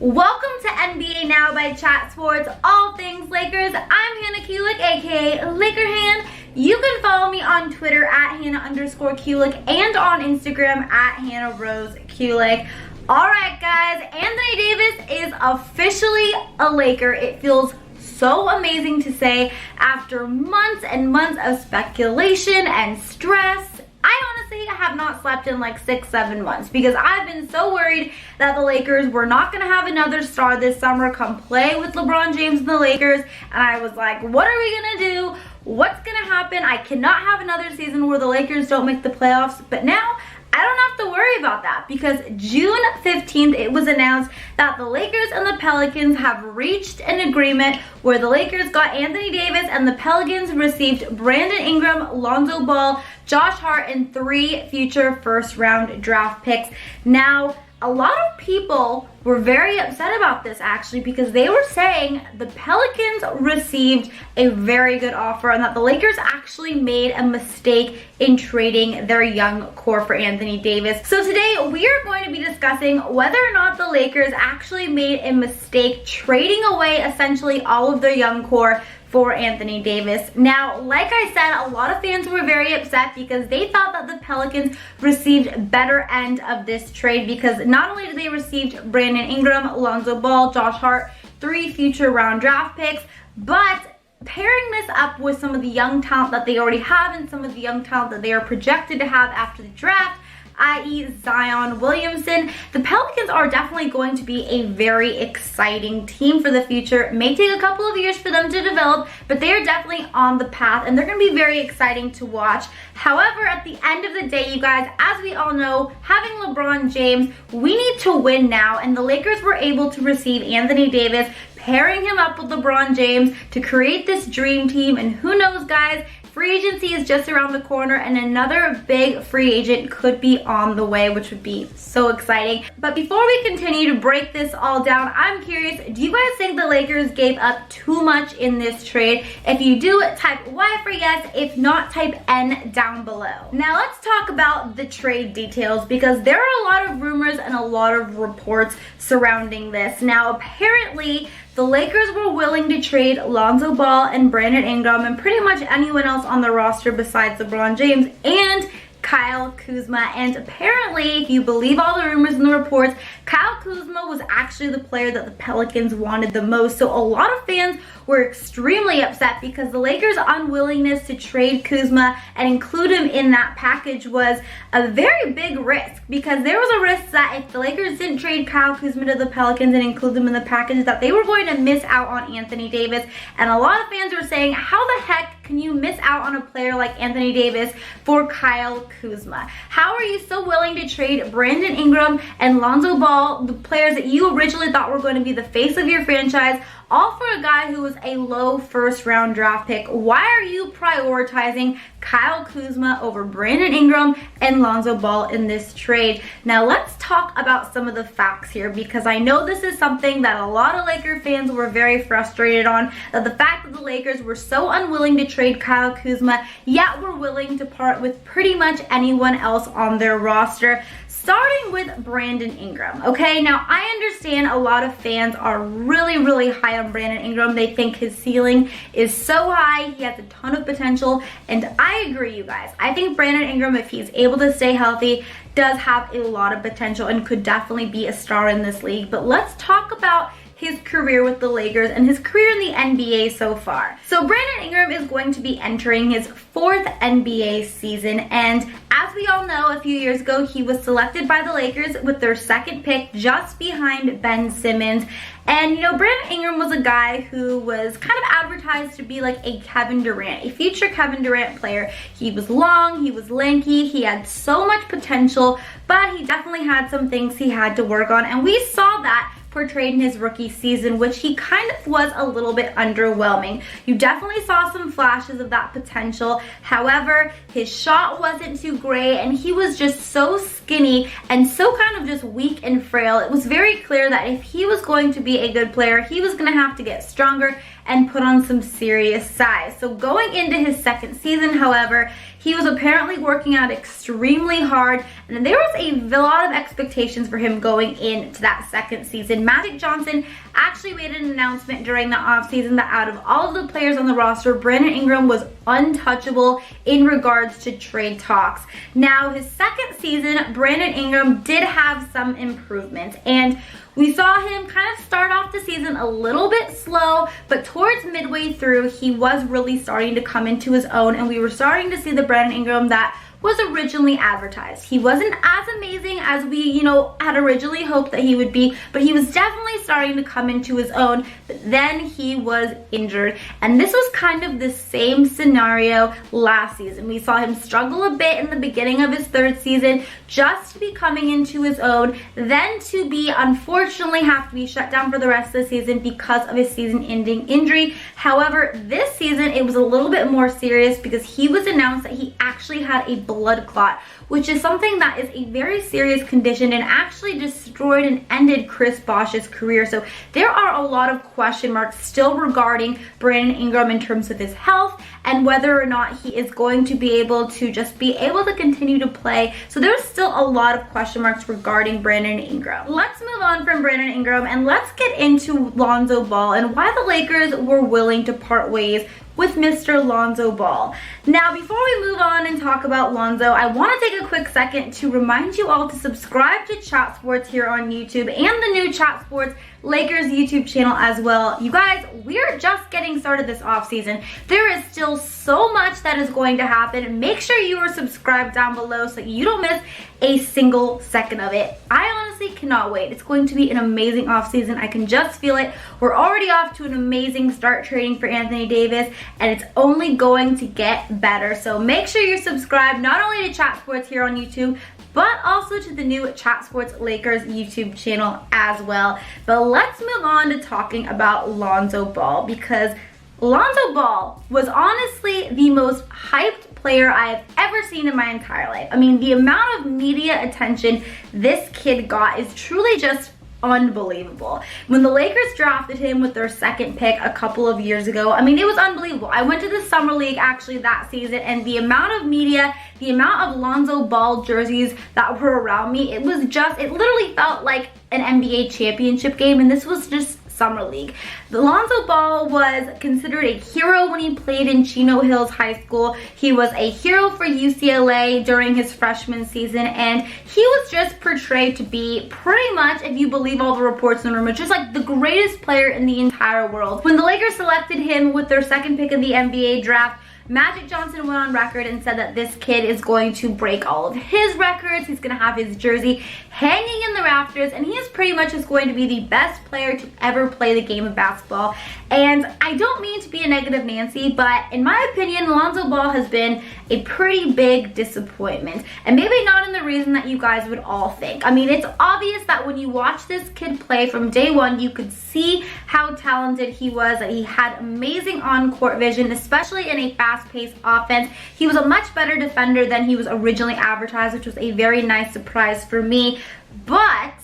Welcome to NBA Now by Chat Sports, all things Lakers. I'm Hannah Kulik, aka Laker Han. You can follow me on Twitter at Hannah_Kulik and on Instagram at Hannah Rose Kulik. Alright guys, Anthony Davis is officially a Laker. It feels so amazing to say after months and months of speculation and stress. I honestly have not slept in like 6-7 months because I've been so worried that the Lakers were not going to have another star this summer come play with LeBron James and the Lakers, and I was like, what are we going to do? What's going to happen? I cannot have another season where the Lakers don't make the playoffs, but now I don't have to worry about that because June 15th, it was announced that the Lakers and the Pelicans have reached an agreement where the Lakers got Anthony Davis and the Pelicans received Brandon Ingram, Lonzo Ball, Josh Hart, and 3 future first-round draft picks. Now, a lot of people were very upset about this actually because they were saying the Pelicans received a very good offer and that the Lakers actually made a mistake in trading their young core for Anthony Davis. So today we are going to be discussing whether or not the Lakers actually made a mistake trading away essentially all of their young core for Anthony Davis. Now, like I said, a lot of fans were very upset because they thought that the Pelicans received better end of this trade because not only did they receive Brandon Ingram, Lonzo Ball, Josh Hart, 3 future round draft picks, but pairing this up with some of the young talent that they already have and some of the young talent that they are projected to have after the draft, i.e. Zion Williamson, the Pelicans are definitely going to be a very exciting team for the future. It may take a couple of years for them to develop, but they are definitely on the path and they're going to be very exciting to watch. However, at the end of the day, you guys, as we all know, having LeBron James, we need to win now, and the Lakers were able to receive Anthony Davis, pairing him up with LeBron James to create this dream team. And who knows, guys, free agency is just around the corner and another big free agent could be on the way, which would be so exciting. But before we continue to break this all down, I'm curious, do you guys think the Lakers gave up too much in this trade? If you do, type Y for yes. If not, type N down below. Now let's talk about the trade details because there are a lot of rumors and a lot of reports surrounding this. Now apparently, the Lakers were willing to trade Lonzo Ball and Brandon Ingram and pretty much anyone else on the roster besides LeBron James and Kyle Kuzma. And apparently, if you believe all the rumors and the reports, Kyle Kuzma was actually the player that the Pelicans wanted the most. So a lot of fans were extremely upset because the Lakers' unwillingness to trade Kuzma and include him in that package was a very big risk, because there was a risk that if the Lakers didn't trade Kyle Kuzma to the Pelicans and include them in the package, that they were going to miss out on Anthony Davis. And a lot of fans were saying, how the heck can you miss out on a player like Anthony Davis for Kyle Kuzma? How are you so willing to trade Brandon Ingram and Lonzo Ball, the players that you originally thought were going to be the face of your franchise, all for a guy who was a low first-round draft pick? Why are you prioritizing Kyle Kuzma over Brandon Ingram and Lonzo Ball in this trade? Now let's talk about some of the facts here, because I know this is something that a lot of Laker fans were very frustrated on, that the fact that the Lakers were so unwilling to trade Kyle Kuzma, yet were willing to part with pretty much anyone else on their roster. Starting with Brandon Ingram, okay? Now, I understand a lot of fans are really high on Brandon Ingram. They think his ceiling is so high, he has a ton of potential, and I agree, you guys. I think Brandon Ingram, if he's able to stay healthy, does have a lot of potential and could definitely be a star in this league. But let's talk about his career with the Lakers and his career in the NBA so far. So Brandon Ingram is going to be entering his 4th NBA season, and as we all know, a few years ago he was selected by the Lakers with their 2nd pick, just behind Ben Simmons. And you know, Brandon Ingram was a guy who was kind of advertised to be like a Kevin Durant, a future Kevin Durant player. He was long, he was lanky, he had so much potential, but he definitely had some things he had to work on, and we saw that portrayed in his rookie season, which he kind of was a little bit underwhelming. You definitely saw some flashes of that potential. However, his shot wasn't too great and he was just so skinny and so kind of just weak and frail. It was very clear that if he was going to be a good player, he was going to have to get stronger and put on some serious size. So going into his 2nd season, however, he He was apparently working out extremely hard, and there was a lot of expectations for him going into that second season. Magic Johnson actually made an announcement during the offseason that out of all of the players on the roster, Brandon Ingram was untouchable in regards to trade talks. Now, his second season, Brandon Ingram did have some improvements, and we saw him kind of start off the season a little bit slow, but towards midway through, he was really starting to come into his own, and we were starting to see the Brandon Ingram that was originally advertised. He wasn't as amazing as we, had originally hoped that he would be, but he was definitely starting to come into his own. But then he was injured, and this was kind of the same scenario last season. We saw him struggle a bit in the beginning of his third season, just to be coming into his own, then to be unfortunately have to be shut down for the rest of the season because of his season-ending injury. However, this season it was a little bit more serious because he was announced that he actually had a blood clot, which is something that is a very serious condition and actually destroyed and ended Chris Bosh's career. So there are a lot of question marks still regarding Brandon Ingram in terms of his health and whether or not he is going to be able to just be able to continue to play. So there's still a lot of question marks regarding Brandon Ingram. Let's move on from Brandon Ingram and let's get into Lonzo Ball and why the Lakers were willing to part ways with Mr. Lonzo Ball. Now, before we move on and talk about Lonzo, I want to take a quick second to remind you all to subscribe to Chat Sports here on YouTube and the new Chat Sports Lakers YouTube channel as well. You guys, we're just getting started this offseason. There is still so much that is going to happen. Make sure you are subscribed down below so that you don't miss a single second of it. I honestly cannot wait. It's going to be an amazing offseason. I can just feel it. We're already off to an amazing start trading for Anthony Davis, and it's only going to get better. So make sure you're subscribed not only to Chat Sports here on YouTube, but also to the new Chat Sports Lakers YouTube channel as well. But let's move on to talking about Lonzo Ball, because Lonzo Ball was honestly the most hyped player I have ever seen in my entire life. I mean, the amount of media attention this kid got is truly just unbelievable. When the Lakers drafted him with their second pick a couple of years ago, I mean, it was unbelievable. I went to the summer league actually that season, and the amount of media, the amount of Lonzo Ball jerseys that were around me, it literally felt like an NBA championship game, and this was just summer league. Lonzo Ball was considered a hero when he played in Chino Hills High School. He was a hero for UCLA during his freshman season, and he was just portrayed to be pretty much, if you believe all the reports and rumors, just like the greatest player in the entire world. When the Lakers selected him with their second pick in the NBA draft, Magic Johnson went on record and said that this kid is going to break all of his records. He's going to have his jersey hanging in the rafters, and he is pretty much just going to be the best player to ever play the game of basketball. And I don't mean to be a negative Nancy, but in my opinion, Lonzo Ball has been a pretty big disappointment. And maybe not in the reason that you guys would all think. I mean, it's obvious that when you watch this kid play from day one, you could see how talented he was, that he had amazing on-court vision, especially in a fast-paced offense. He was a much better defender than he was originally advertised, which was a very nice surprise for me. But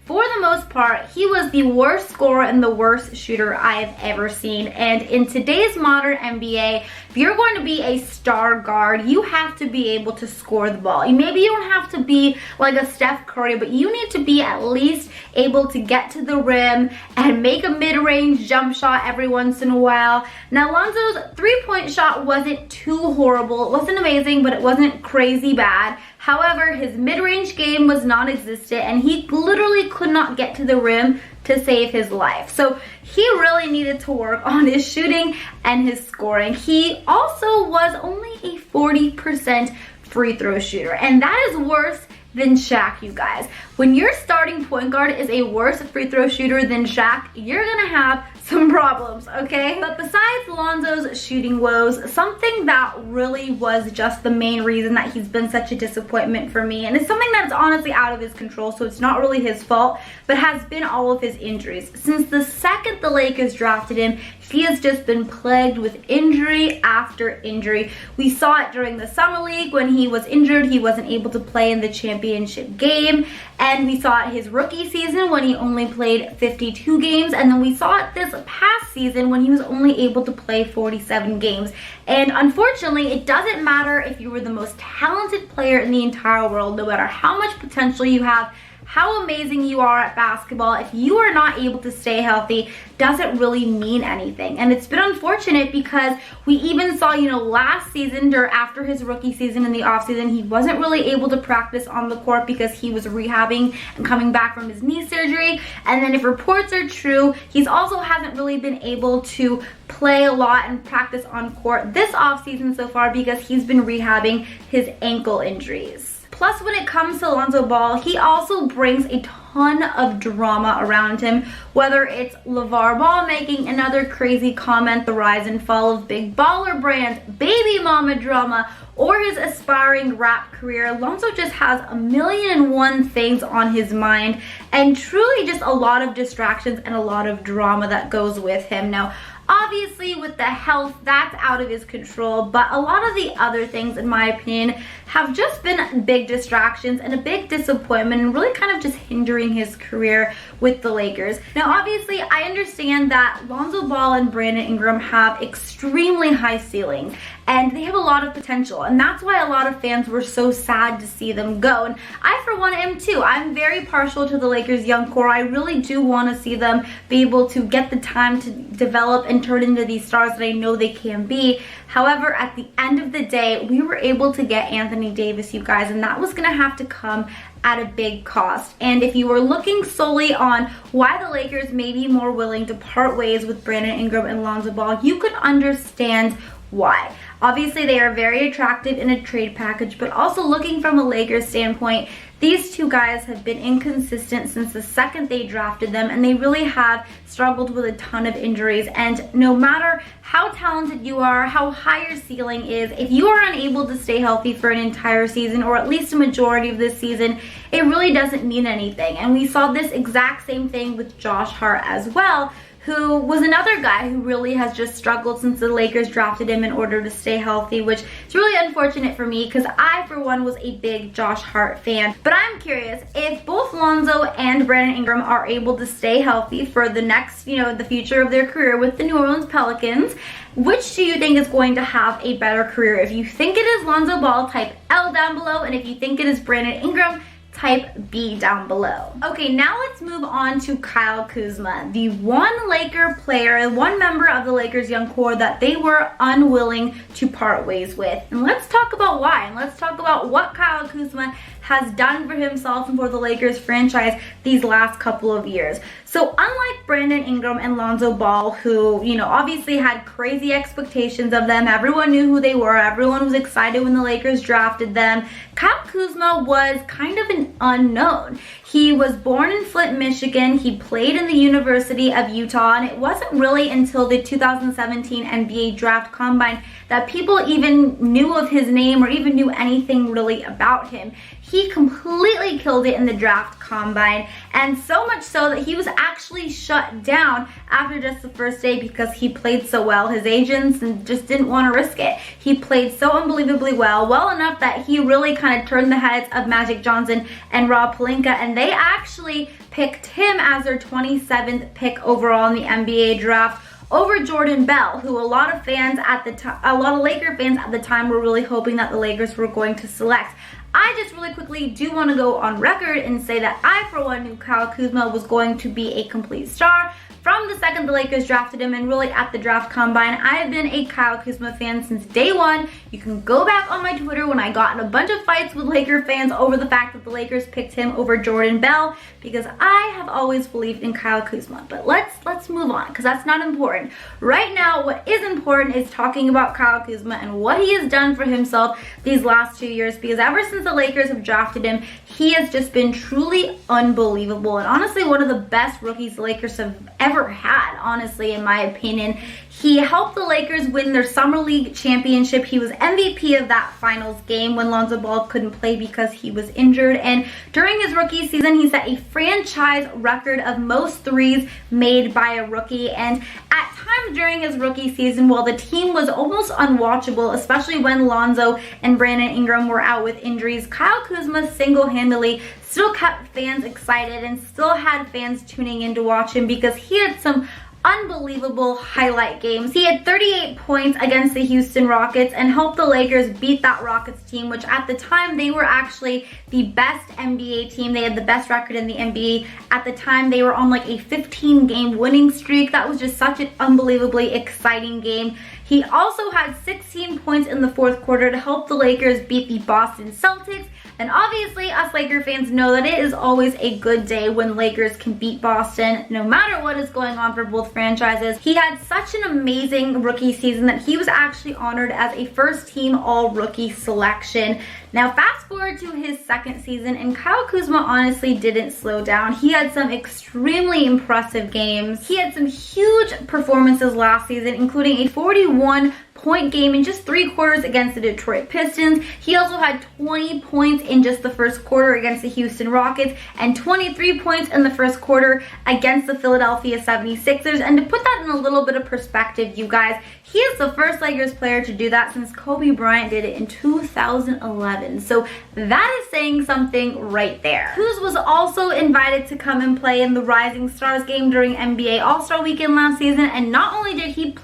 for the most part, he was the worst scorer and the worst shooter I have ever seen. And in today's modern NBA, if you're going to be a star guard, you have to be able to score the ball. Maybe you don't have to be like a Steph Curry, but you need to be at least able to get to the rim and make a mid-range jump shot every once in a while. Now, Lonzo's three-point shot wasn't too horrible. It wasn't amazing, but it wasn't crazy bad. However, his mid-range game was non-existent, and he literally could not get to the rim to save his life. So he really needed to work on his shooting and his scoring. He also was only a 40% free throw shooter, and that is worse than Shaq, you guys. When your starting point guard is a worse free throw shooter than Shaq, you're gonna have some problems, okay? But besides Lonzo's shooting woes, something that really was just the main reason that he's been such a disappointment for me, and it's something that's honestly out of his control, so it's not really his fault, but has been all of his injuries. Since the second the Lakers drafted him, he has just been plagued with injury after injury. We saw it during the summer league when he was injured. He wasn't able to play in the championship game, And we saw it his rookie season when he only played 52 games. And then we saw it this past season when he was only able to play 47 games. And unfortunately, it doesn't matter if you were the most talented player in the entire world, no matter how much potential you have, how amazing you are at basketball, if you are not able to stay healthy, doesn't really mean anything. And it's been unfortunate because we even saw, last season or after his rookie season in the offseason, he wasn't really able to practice on the court because he was rehabbing and coming back from his knee surgery. And then if reports are true, he's also hasn't really been able to play a lot and practice on court this offseason so far because he's been rehabbing his ankle injuries. Plus, when it comes to Lonzo Ball, he also brings a ton of drama around him, whether it's LeVar Ball making another crazy comment, the rise and fall of big baller brands, baby mama drama, or his aspiring rap career. Lonzo just has 1,000,001 things on his mind, and truly just a lot of distractions and a lot of drama that goes with him. Now, obviously, with the health, that's out of his control, but a lot of the other things, in my opinion, have just been big distractions and a big disappointment and really kind of just hindering his career with the Lakers. Now, obviously, I understand that Lonzo Ball and Brandon Ingram have extremely high ceilings and they have a lot of potential, and that's why a lot of fans were so sad to see them go. And I, for one, am too. I'm very partial to the Lakers' young core. I really do want to see them be able to get the time to develop and turn into these stars that I know they can be. However, at the end of the day, we were able to get Anthony Davis, you guys, and that was going to have to come at a big cost. And if you were looking solely on why the Lakers may be more willing to part ways with Brandon Ingram and Lonzo Ball, you could understand why. Obviously, they are very attractive in a trade package, but also looking from a Lakers standpoint, these two guys have been inconsistent since the second they drafted them, and they really have struggled with a ton of injuries. And no matter how talented you are, how high your ceiling is, if you are unable to stay healthy for an entire season, or at least a majority of this season, it really doesn't mean anything. And we saw this exact same thing with Josh Hart as well, who was another guy who really has just struggled since the Lakers drafted him in order to stay healthy, which is really unfortunate for me because I, for one, was a big Josh Hart fan. But I'm curious, if both Lonzo and Brandon Ingram are able to stay healthy for the next, the future of their career with the New Orleans Pelicans, which do you think is going to have a better career? If you think it is Lonzo Ball, type L down below, and if you think it is Brandon Ingram, type B down below. Okay, now let's move on to Kyle Kuzma, the one Laker player, one member of the Lakers' young core that they were unwilling to part ways with. And let's talk about why, and let's talk about what Kyle Kuzma has done for himself and for the Lakers franchise these last couple of years. So unlike Brandon Ingram and Lonzo Ball, who, obviously had crazy expectations of them, everyone knew who they were, everyone was excited when the Lakers drafted them, Kyle Kuzma was kind of an unknown. He was born in Flint, Michigan. He played in the University of Utah, and it wasn't really until the 2017 NBA Draft Combine that people even knew of his name or even knew anything really about him. He completely killed it in the draft combine, and so much so that he was actually shut down after just the first day because he played so well. His agents just didn't want to risk it. He played so unbelievably well enough that he really kind of turned the heads of Magic Johnson and Rob Pelinka, and they actually picked him as their 27th pick overall in the NBA draft over Jordan Bell, who a lot of Laker fans at the time were really hoping that the Lakers were going to select. I just really quickly do want to go on record and say that I, for one, knew Kyle Kuzma was going to be a complete star from the second the Lakers drafted him, and really at the draft combine. I have been a Kyle Kuzma fan since day one. You can go back on my Twitter when I got in a bunch of fights with Laker fans over the fact that the Lakers picked him over Jordan Bell, because I have always believed in Kyle Kuzma. But let's move on, because that's not important. Right now, what is important is talking about Kyle Kuzma and what he has done for himself these last 2 years, because ever since the Lakers have drafted him, he has just been truly unbelievable, and honestly one of the best rookies the Lakers have ever had, honestly, in my opinion. He helped the Lakers win their Summer League championship. He was MVP of that finals game when Lonzo Ball couldn't play because he was injured. And during his rookie season, he set a franchise record of most threes made by a rookie. And At times during his rookie season, while the team was almost unwatchable, especially when Lonzo and Brandon Ingram were out with injuries, Kyle Kuzma single-handedly still kept fans excited and still had fans tuning in to watch him because he had some unbelievable highlight games. He had 38 points against the Houston Rockets and helped the Lakers beat that Rockets team, which at the time they were actually the best NBA team. They had the best record in the NBA. At the time they were on like a 15-game winning streak. That was just such an unbelievably exciting game. He also had 16 points in the fourth quarter to help the Lakers beat the Boston Celtics. And obviously, us Laker fans know that it is always a good day when Lakers can beat Boston, no matter what is going on for both franchises. He had such an amazing rookie season that he was actually honored as a first-team all-rookie selection. Now, fast forward to his second season, and Kyle Kuzma honestly didn't slow down. He had some extremely impressive games. He had some huge performances last season, including a 41-point game in just 3 quarters against the Detroit Pistons. He also had 20 points in just the first quarter against the Houston Rockets and 23 points in the first quarter against the Philadelphia 76ers. And to put that in a little bit of perspective, you guys, he is the first Lakers player to do that since Kobe Bryant did it in 2011. So that is saying something right there. Kuz was also invited to come and play in the Rising Stars game during NBA All-Star Weekend last season. And not only did he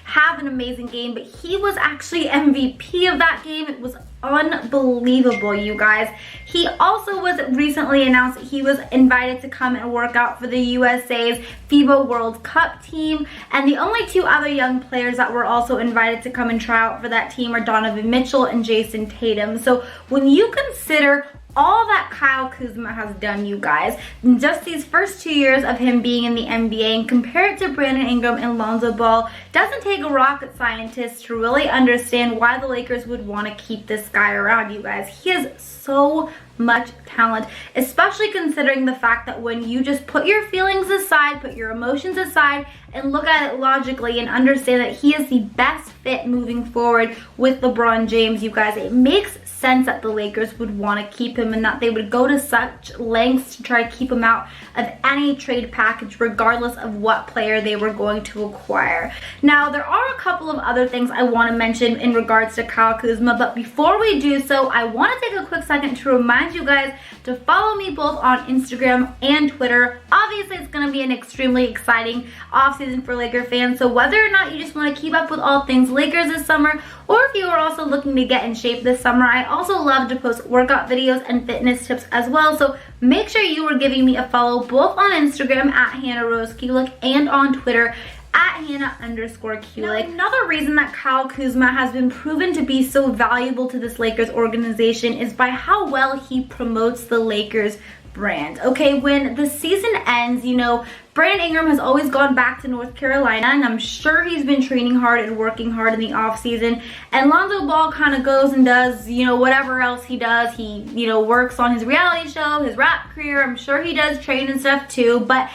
have an amazing game, but he was actually MVP of that game. It was unbelievable, you guys. He also was recently announced that he was invited to come and work out for the USA's FIBA World Cup team. And the only 2 other young players that were also invited to come and try out for that team are Donovan Mitchell and Jason Tatum. So when you consider all that Kyle Kuzma has done, you guys, in just these first 2 years of him being in the NBA, and compare it to Brandon Ingram and Lonzo Ball, doesn't take a rocket scientist to really understand why the Lakers would want to keep this guy around, you guys. He has so much talent, especially considering the fact that when you just put your feelings aside, put your emotions aside, and look at it logically and understand that he is the best fit moving forward with LeBron James, you guys, it makes sense that the Lakers would want to keep him and that they would go to such lengths to try to keep him out of any trade package regardless of what player they were going to acquire. Now, there are a couple of other things I want to mention in regards to Kyle Kuzma, but before we do so, I want to take a quick second to remind you guys to follow me both on Instagram and Twitter. Obviously, it's going to be an extremely exciting offseason for Laker fans, so whether or not you just want to keep up with all things Lakers this summer, or if you are also looking to get in shape this summer, I also love to post workout videos and fitness tips as well, so make sure you are giving me a follow both on Instagram at Hannah Rose Kulik and on Twitter at Hannah_Kulik. Another reason that Kyle Kuzma has been proven to be so valuable to this Lakers organization is by how well he promotes the Lakers brand. Okay, when the season ends, you know, Brandon Ingram has always gone back to North Carolina, and I'm sure he's been training hard and working hard in the offseason. And Lonzo Ball kind of goes and does, you know, whatever else he does. He, you know, works on his reality show, his rap career. I'm sure he does train and stuff too. But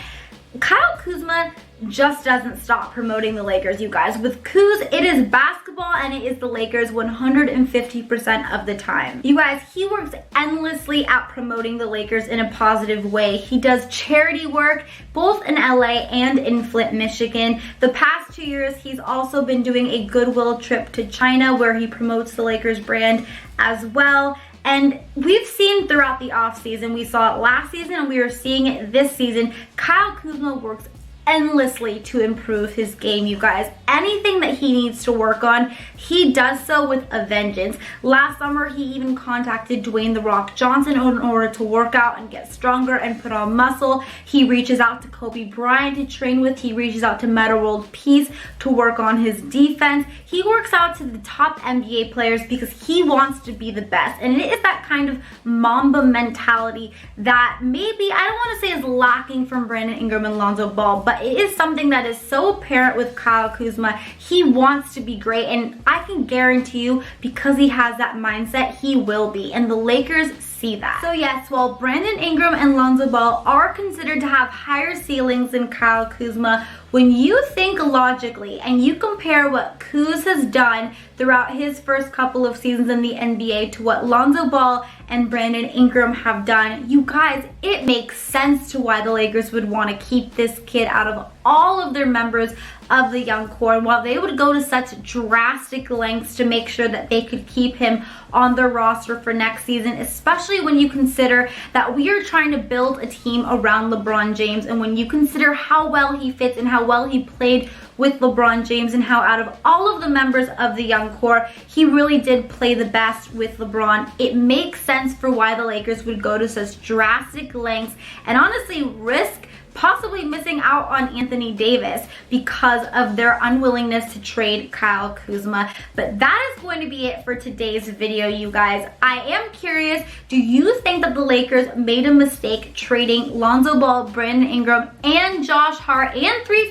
Kyle Kuzma just doesn't stop promoting the Lakers, you guys. With Kuz, it is basketball and it is the Lakers 150% of the time. You guys, he works endlessly at promoting the Lakers in a positive way. He does charity work both in LA and in Flint, Michigan. The past 2 years, he's also been doing a goodwill trip to China where he promotes the Lakers brand as well. And we've seen throughout the offseason, we saw it last season and we are seeing it this season, Kyle Kuzma works endlessly to improve his game, you guys. Anything that he needs to work on, he does so with a vengeance. Last summer, he even contacted Dwayne "The Rock" Johnson in order to work out and get stronger and put on muscle. He reaches out to Kobe Bryant to train with. He reaches out to Metta World Peace to work on his defense. He works out to the top NBA players because he wants to be the best. And it is that kind of Mamba mentality that maybe, I don't want to say is lacking from Brandon Ingram and Lonzo Ball, but it is something that is so apparent with Kyle Kuzma. He wants to be great, and I can guarantee you, because he has that mindset, he will be, and the Lakers see that. So yes, while Brandon Ingram and Lonzo Ball are considered to have higher ceilings than Kyle Kuzma, when you think logically and you compare what Kuz has done throughout his first couple of seasons in the NBA to what Lonzo Ball and Brandon Ingram have done, you guys, it makes sense to why the Lakers would want to keep this kid out of all of their members of the young core, and while they would go to such drastic lengths to make sure that they could keep him on their roster for next season, especially when you consider that we are trying to build a team around LeBron James, and when you consider how well he fits and how well he played with LeBron James, and how out of all of the members of the young core, he really did play the best with LeBron, it makes sense for why the Lakers would go to such drastic lengths and honestly risk possibly missing out on Anthony Davis because of their unwillingness to trade Kyle Kuzma. But that is going to be it for today's video, you guys. I am curious, do you think that the Lakers made a mistake trading Lonzo Ball, Brandon Ingram, and Josh Hart, and three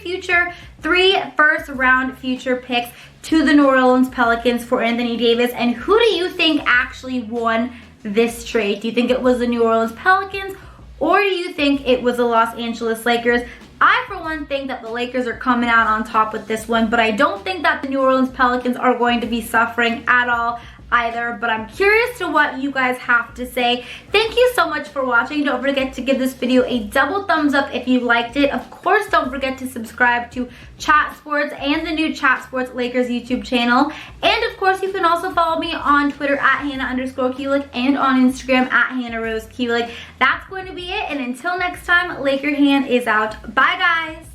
first-round future picks to the New Orleans Pelicans for Anthony Davis? And who do you think actually won this trade? Do you think it was the New Orleans Pelicans, or do you think it was the Los Angeles Lakers? I, for one, think that the Lakers are coming out on top with this one, but I don't think that the New Orleans Pelicans are going to be suffering at all either. But I'm curious to what you guys have to say. Thank you so much for watching. Don't forget to give this video a double thumbs up if you liked it. Of course, don't forget to subscribe to Chat Sports and the new Chat Sports Lakers YouTube channel. And of course, you can also follow me on Twitter at Hannah_Kulik and on Instagram at HannahRoseKulik. That's going to be it. And until next time, Laker Han is out. Bye, guys.